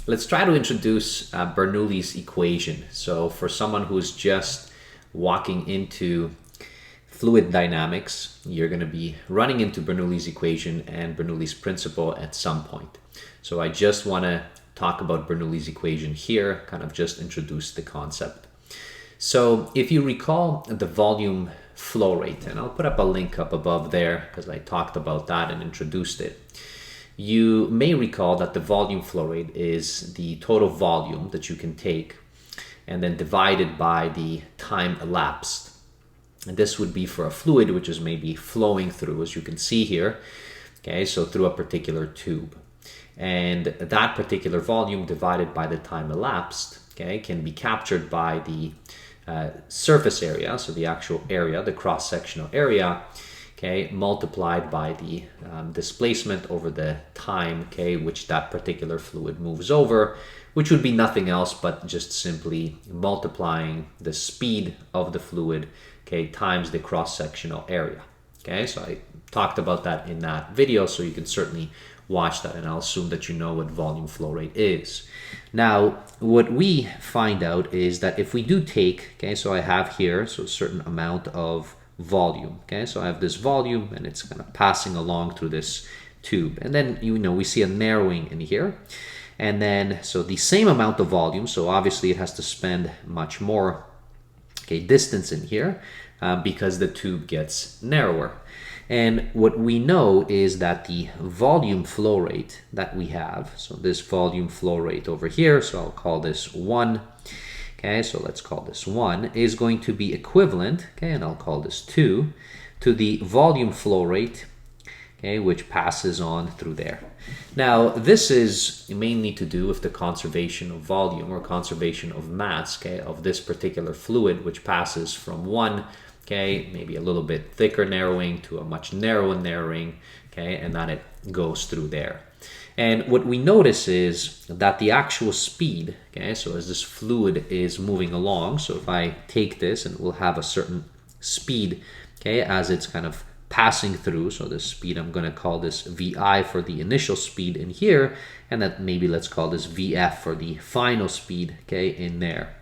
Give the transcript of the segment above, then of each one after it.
let's try to introduce Bernoulli's equation. So for someone who's just walking into fluid dynamics, you're going to be running into Bernoulli's equation and Bernoulli's principle at some point. So I just want to talk about Bernoulli's equation here, kind of just introduce the concept. So if you recall the volume flow rate, and I'll put up a link up above there because I talked about that and introduced it. You may recall that the volume flow rate is the total volume that you can take and then divided by the time elapsed. And this would be for a fluid which is maybe flowing through, as you can see here, okay, so through a particular tube. And that particular volume divided by the time elapsed, okay, can be captured by the surface area, so the actual area, the cross-sectional area, okay, multiplied by the displacement over the time, okay, which that particular fluid moves over, which would be nothing else but just simply multiplying the speed of the fluid, okay, times the cross-sectional area. Okay, so I talked about that in that video, so you can certainly watch that, and I'll assume that you know what volume flow rate is. Now, what we find out is that if we do take, okay, so I have here, so a certain amount of volume, okay, so I have this volume and it's kind of passing along through this tube, and then we see a narrowing in here, and then so the same amount of volume, so obviously it has to spend much more, okay, distance in here because the tube gets narrower. And what we know is that the volume flow rate that we have, so this volume flow rate over here, so I'll call this 1, okay, so let's call this 1, is going to be equivalent, okay, and I'll call this 2, to the volume flow rate, okay, which passes on through there. Now, this is mainly to do with the conservation of volume or conservation of mass, okay, of this particular fluid, which passes from 1, okay, maybe a little bit thicker narrowing to a much narrower narrowing, okay, and then it goes through there. And what we notice is that the actual speed, okay, so as this fluid is moving along, so if I take this and we'll have a certain speed, okay, as it's kind of passing through, so this speed, I'm going to call this VI for the initial speed in here, and that maybe let's call this VF for the final speed, okay, in there.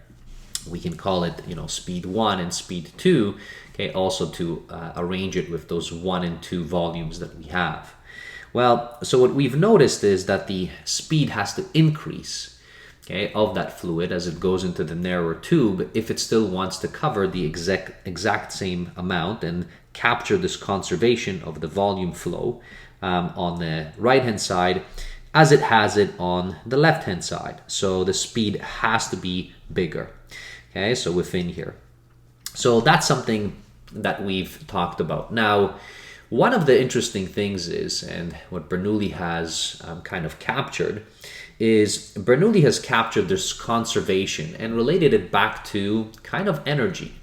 We can call it, speed 1 and speed 2, okay, also to arrange it with those 1 and 2 volumes that we have. Well, so what we've noticed is that the speed has to increase, okay, of that fluid as it goes into the narrower tube if it still wants to cover the exact same amount and capture this conservation of the volume flow on the right-hand side as it has it on the left-hand side. So the speed has to be bigger. Okay, so within here. So that's something that we've talked about. Now, one of the interesting things is, and what Bernoulli has kind of captured, is Bernoulli has captured this conservation and related it back to kind of energy.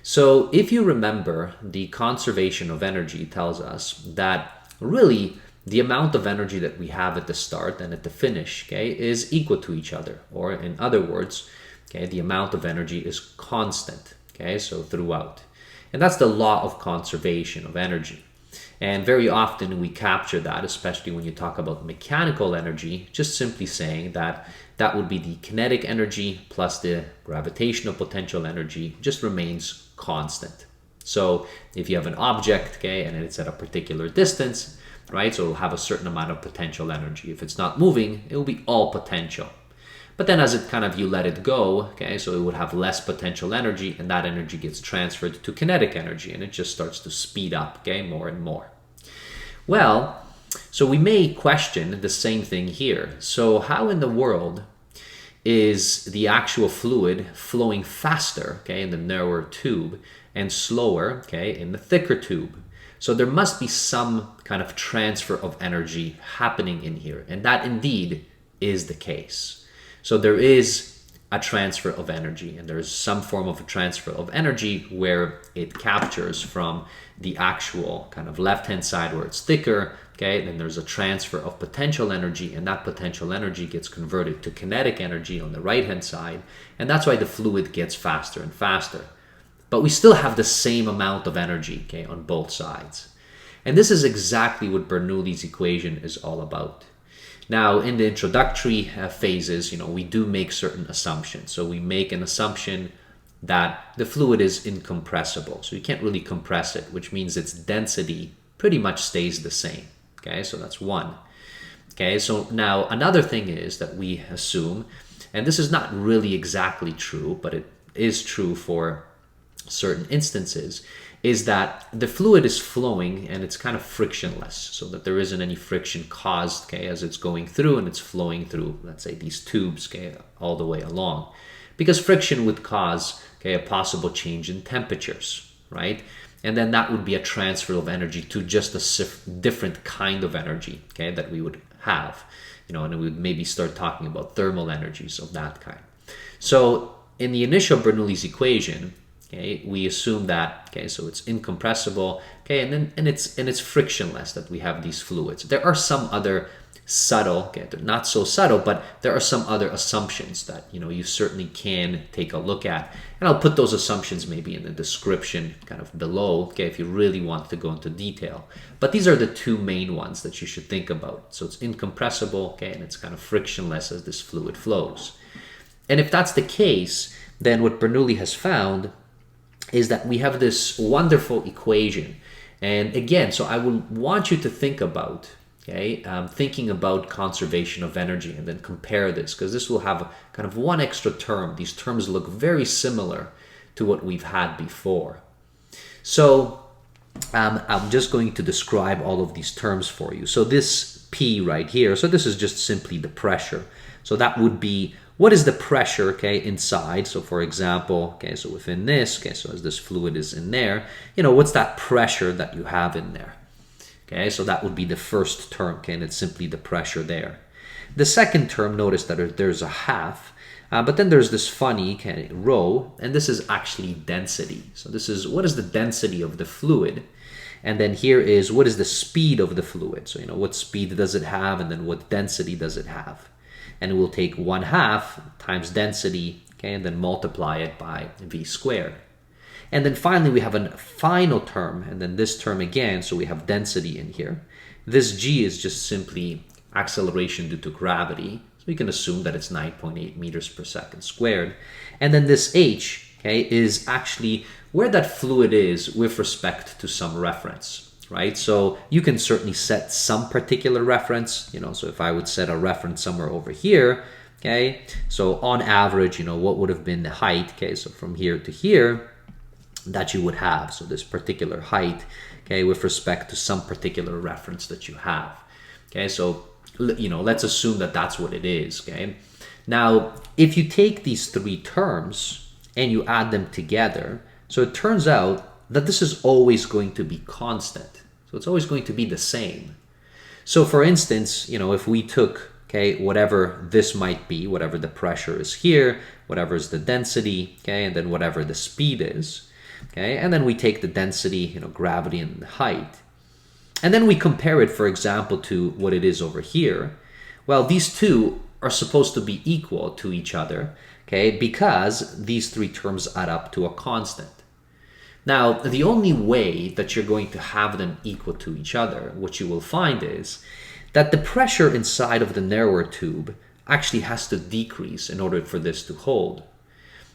So if you remember, the conservation of energy tells us that really the amount of energy that we have at the start and at the finish, okay, is equal to each other, or in other words, okay, the amount of energy is constant, okay, so throughout. And that's the law of conservation of energy. And very often we capture that, especially when you talk about mechanical energy, just simply saying that that would be the kinetic energy plus the gravitational potential energy just remains constant. So if you have an object, okay, and it's at a particular distance, right, so it'll have a certain amount of potential energy. If it's not moving, it will be all potential. But then as it kind of, you let it go, okay, so it would have less potential energy, and that energy gets transferred to kinetic energy, and it just starts to speed up, okay, more and more. Well, so we may question the same thing here. So how in the world is the actual fluid flowing faster, okay, in the narrower tube and slower, okay, in the thicker tube? So there must be some kind of transfer of energy happening in here, and that indeed is the case. So there is a transfer of energy, and there's some form of a transfer of energy where it captures from the actual kind of left-hand side where it's thicker, okay, then there's a transfer of potential energy, and that potential energy gets converted to kinetic energy on the right-hand side, and that's why the fluid gets faster and faster. But we still have the same amount of energy, okay, on both sides. And this is exactly what Bernoulli's equation is all about. Now, in the introductory phases, we do make certain assumptions. So we make an assumption that the fluid is incompressible. So you can't really compress it, which means its density pretty much stays the same. Okay, so that's one. Okay, so now another thing is that we assume, and this is not really exactly true, but it is true for certain instances, is that the fluid is flowing and it's kind of frictionless, so that there isn't any friction caused, okay, as it's going through and it's flowing through, let's say, these tubes, okay, all the way along. Because friction would cause, okay, a possible change in temperatures, right? And then that would be a transfer of energy to just a different kind of energy, okay, that we would have, and we would maybe start talking about thermal energies of that kind. So in the initial Bernoulli's equation, okay, we assume that, okay, so it's incompressible, okay, and it's frictionless, that we have these fluids. There are some other subtle, okay, they're not so subtle, but there are some other assumptions that you certainly can take a look at, and I'll put those assumptions maybe in the description kind of below, okay, if you really want to go into detail. But these are the two main ones that you should think about. So it's incompressible, okay, and it's kind of frictionless as this fluid flows. And if that's the case, then what Bernoulli has found is that we have this wonderful equation. And again, so I would want you to think about, okay, thinking about conservation of energy, and then compare this, because this will have kind of one extra term. These terms look very similar to what we've had before. So I'm just going to describe all of these terms for you. So this P right here, so this is just simply the pressure. So that would be, what is the pressure, okay, inside? So for example, okay, so within this, okay, so as this fluid is in there, what's that pressure that you have in there? Okay, so that would be the first term, okay, and it's simply the pressure there. The second term, notice that there's a half, but then there's this funny kind of rho, and this is actually density. So this is, what is the density of the fluid? And then here is, what is the speed of the fluid? So, what speed does it have, and then what density does it have? And we'll take 1/2 times density, okay, and then multiply it by v squared. And then finally, we have a final term, and then this term again, so we have density in here. This g is just simply acceleration due to gravity. So we can assume that it's 9.8 meters per second squared. And then this h, okay, is actually where that fluid is with respect to some reference, right? So you can certainly set some particular reference, so if I would set a reference somewhere over here, okay, so on average, what would have been the height, okay, so from here to here, that you would have, so this particular height, okay, with respect to some particular reference that you have, okay, so let's assume that that's what it is, okay. Now if you take these three terms and you add them together, so it turns out that this is always going to be constant, so it's always going to be the same. So for instance, if we took, okay, whatever this might be, whatever the pressure is here, whatever is the density, okay, and then whatever the speed is, okay, and then we take the density, gravity and the height, and then we compare it, for example, to what it is over here. Well, these two are supposed to be equal to each other, okay, because these three terms add up to a constant. Now, the only way that you're going to have them equal to each other, what you will find is that the pressure inside of the narrower tube actually has to decrease in order for this to hold.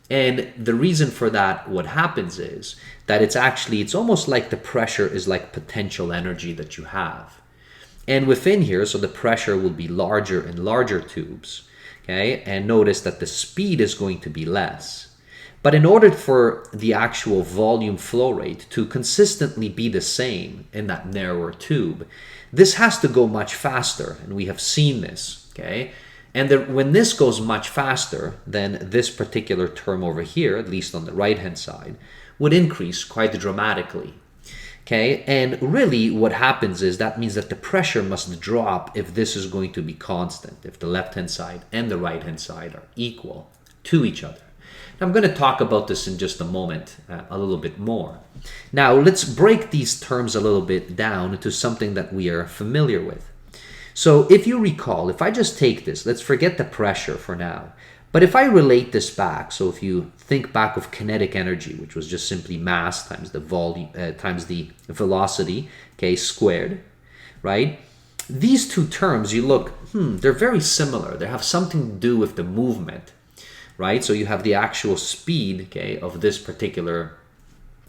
And the reason for that, what happens is that it's almost like the pressure is like potential energy that you have. And within here, so the pressure will be larger and larger tubes, okay? And notice that the speed is going to be less. But in order for the actual volume flow rate to consistently be the same in that narrower tube, this has to go much faster, and we have seen this, okay? And when this goes much faster, then this particular term over here, at least on the right-hand side, would increase quite dramatically. Okay, and really what happens is that means that the pressure must drop if this is going to be constant, if the left-hand side and the right-hand side are equal to each other. Now, I'm going to talk about this in just a moment, a little bit more. Now, let's break these terms a little bit down into something that we are familiar with. So if you recall, if I just take this, let's forget the pressure for now. But if I relate this back, so if you think back of kinetic energy, which was just simply mass times the volume times the velocity, okay, squared, right? these two terms, you look, they're very similar. They have something to do with the movement, right? So you have the actual speed, okay, of this particular,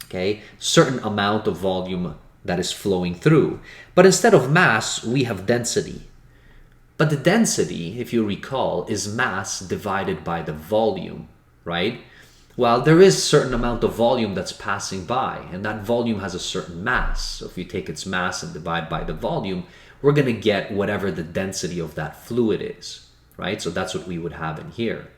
okay, certain amount of volume that is flowing through. But instead of mass, we have density. But the density, if you recall, is mass divided by the volume, right? Well, there is a certain amount of volume that's passing by, and that volume has a certain mass. So if you take its mass and divide by the volume, we're going to get whatever the density of that fluid is, right? So that's what we would have in here.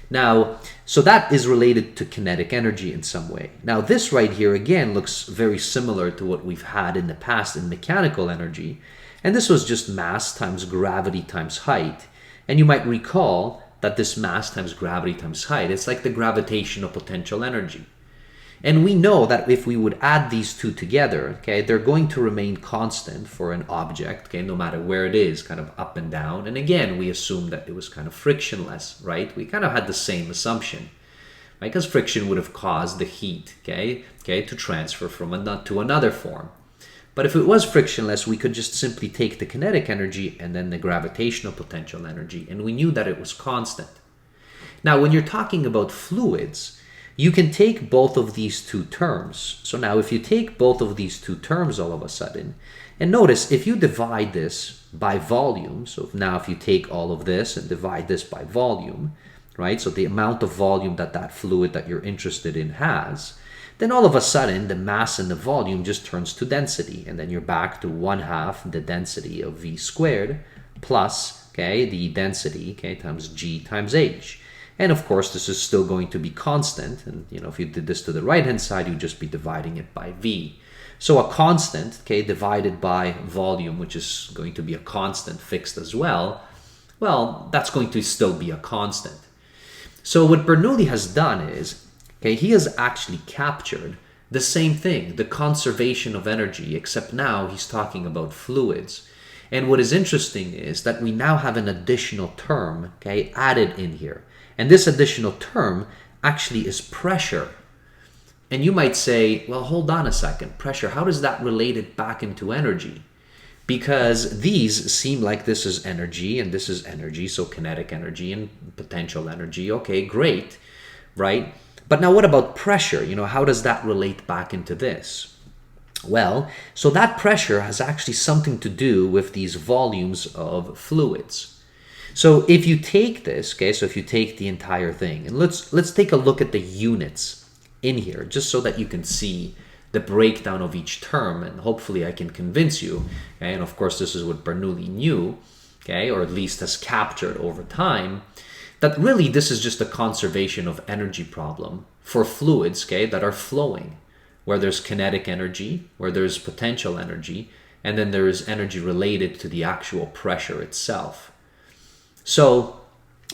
Now, so that is related to kinetic energy in some way. Now, this right here, again, looks very similar to what we've had in the past in mechanical energy. And this was just mass times gravity times height. And you might recall that this mass times gravity times height, it's like the gravitational potential energy. And we know that if we would add these two together, okay, they're going to remain constant for an object, okay, no matter where it is, kind of up and down. And again, we assumed that it was kind of frictionless, right? We kind of had the same assumption, right? Because friction would have caused the heat, okay, to transfer from to another form. But if it was frictionless, we could just simply take the kinetic energy and then the gravitational potential energy, and we knew that it was constant. Now, when you're talking about fluids, you can take both of these two terms. So now if you take both of these two terms all of a sudden, and notice if you divide this by volume, so now if you take all of this and divide this by volume, right, so the amount of volume that that fluid that you're interested in has, then all of a sudden the mass and the volume just turns to density, and then you're back to 1/2 the density of V squared plus, okay, the density, okay, times G times H. And of course, this is still going to be constant. And if you did this to the right-hand side, you'd just be dividing it by V. So a constant, okay, divided by volume, which is going to be a constant fixed as well, well, that's going to still be a constant. So what Bernoulli has done is, okay, he has actually captured the same thing, the conservation of energy, except now he's talking about fluids. And what is interesting is that we now have an additional term, okay, added in here. And this additional term actually is pressure. And you might say, well, hold on a second. Pressure, how does that relate it back into energy? Because these seem like this is energy and this is energy, so kinetic energy and potential energy. Okay, great, right? But now what about pressure? How does that relate back into this? Well, so that pressure has actually something to do with these volumes of fluids. So if you take this, okay, so if you take the entire thing, and let's take a look at the units in here, just so that you can see the breakdown of each term, and hopefully I can convince you, okay, and of course this is what Bernoulli knew, okay, or at least has captured over time, that really this is just a conservation of energy problem for fluids, okay, that are flowing, where there's kinetic energy, where there's potential energy, and then there is energy related to the actual pressure itself. So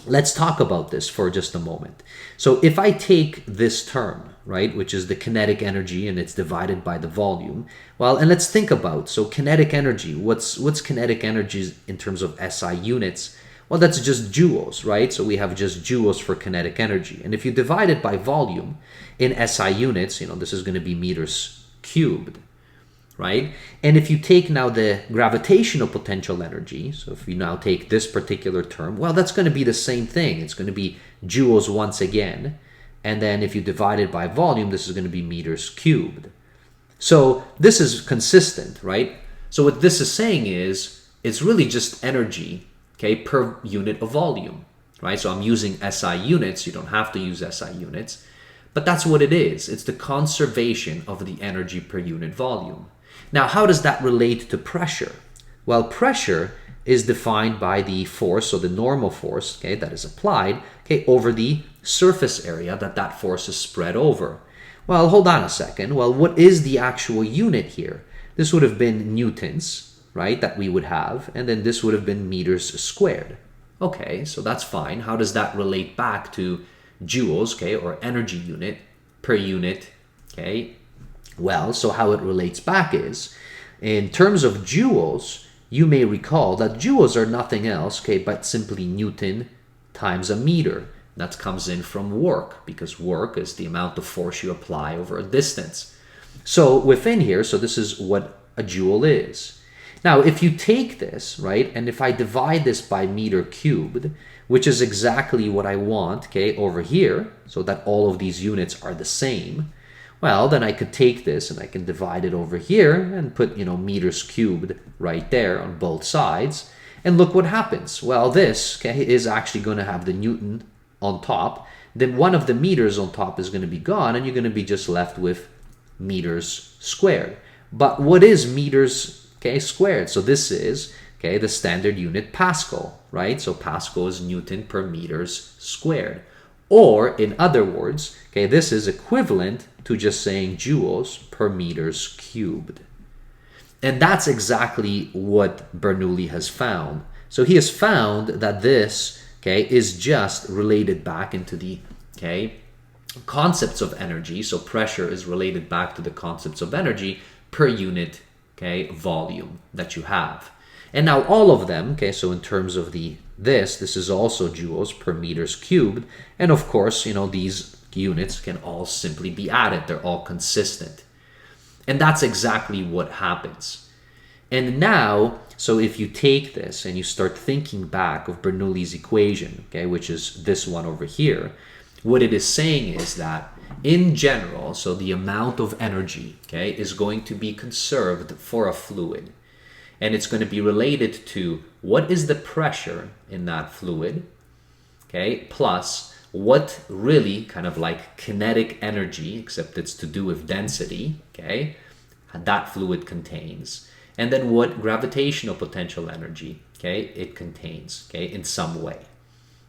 let's talk about this for just a moment. So if I take this term, right, which is the kinetic energy and it's divided by the volume, well, and let's think about, so kinetic energy, what's kinetic energy in terms of SI units? Well, that's just joules, right? So we have just joules for kinetic energy. And if you divide it by volume in SI units, this is going to be meters cubed, right? And if you take now the gravitational potential energy, so if you now take this particular term, well, that's going to be the same thing. It's going to be joules once again. And then if you divide it by volume, this is going to be meters cubed. So this is consistent, right? So what this is saying is it's really just energy, okay, per unit of volume, right? So I'm using SI units. You don't have to use SI units, but that's what it is. It's the conservation of the energy per unit volume. Now, how does that relate to pressure? Well, pressure is defined by the force, so the normal force, okay, that is applied, okay, over the surface area that force is spread over. Well, hold on a second. Well, what is the actual unit here? This would have been newtons, right, that we would have, and then this would have been meters squared. Okay, so that's fine. How does that relate back to joules, okay, or energy unit per unit, okay? Well, so how it relates back is, in terms of joules, you may recall that joules are nothing else, okay, but simply Newton times a meter. That comes in from work, because work is the amount of force you apply over a distance. So within here, so this is what a joule is. Now, if you take this, right, and if I divide this by meter cubed, which is exactly what I want, okay, over here, so that all of these units are the same, well, then I could take this and I can divide it over here and put, meters cubed right there on both sides. And look what happens. Well, this, okay, is actually going to have the Newton on top. Then one of the meters on top is going to be gone, and you're going to be just left with meters squared. But what is meters, okay, squared? So this is, okay, the standard unit Pascal, right? So Pascal is Newton per meters squared. Or in other words, okay, this is equivalent to just saying joules per meters cubed. And that's exactly what Bernoulli has found. So he has found that this, okay, is just related back into the, okay, concepts of energy. So pressure is related back to the concepts of energy per unit, okay, volume that you have. And now all of them, okay, so in terms of this is also joules per meters cubed. And of course, these units can all simply be added. They're all consistent. And that's exactly what happens. And now, so if you take this and you start thinking back of Bernoulli's equation, okay, which is this one over here, what it is saying is that in general, so the amount of energy, okay, is going to be conserved for a fluid. And it's going to be related to what is the pressure in that fluid, okay, plus what really kind of like kinetic energy, except it's to do with density, okay, that fluid contains. And then what gravitational potential energy, okay, it contains, okay, in some way.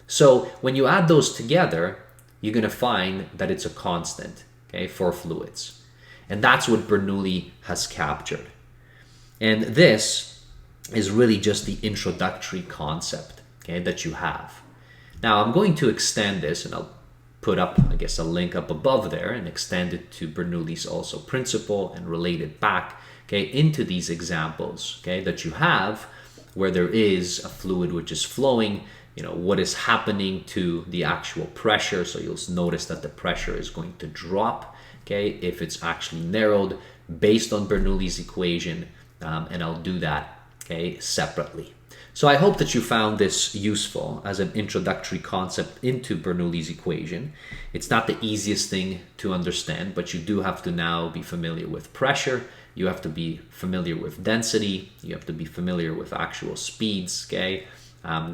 So when you add those together, you're going to find that it's a constant, okay, for fluids. And that's what Bernoulli has captured. And this is really just the introductory concept, okay, that you have. Now I'm going to extend this, and I'll put up, I guess, a link up above there and extend it to Bernoulli's also principle and relate it back, okay, into these examples, okay, that you have where there is a fluid which is flowing, what is happening to the actual pressure. So you'll notice that the pressure is going to drop, okay, if it's actually narrowed based on Bernoulli's equation, and I'll do that, okay, separately. So I hope that you found this useful as an introductory concept into Bernoulli's equation. It's not the easiest thing to understand, but you do have to now be familiar with pressure. You have to be familiar with density. You have to be familiar with actual speeds, okay,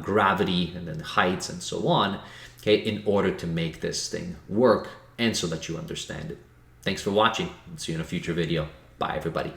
gravity, and then heights and so on, okay, in order to make this thing work and so that you understand it. Thanks for watching. See you in a future video. Bye, everybody.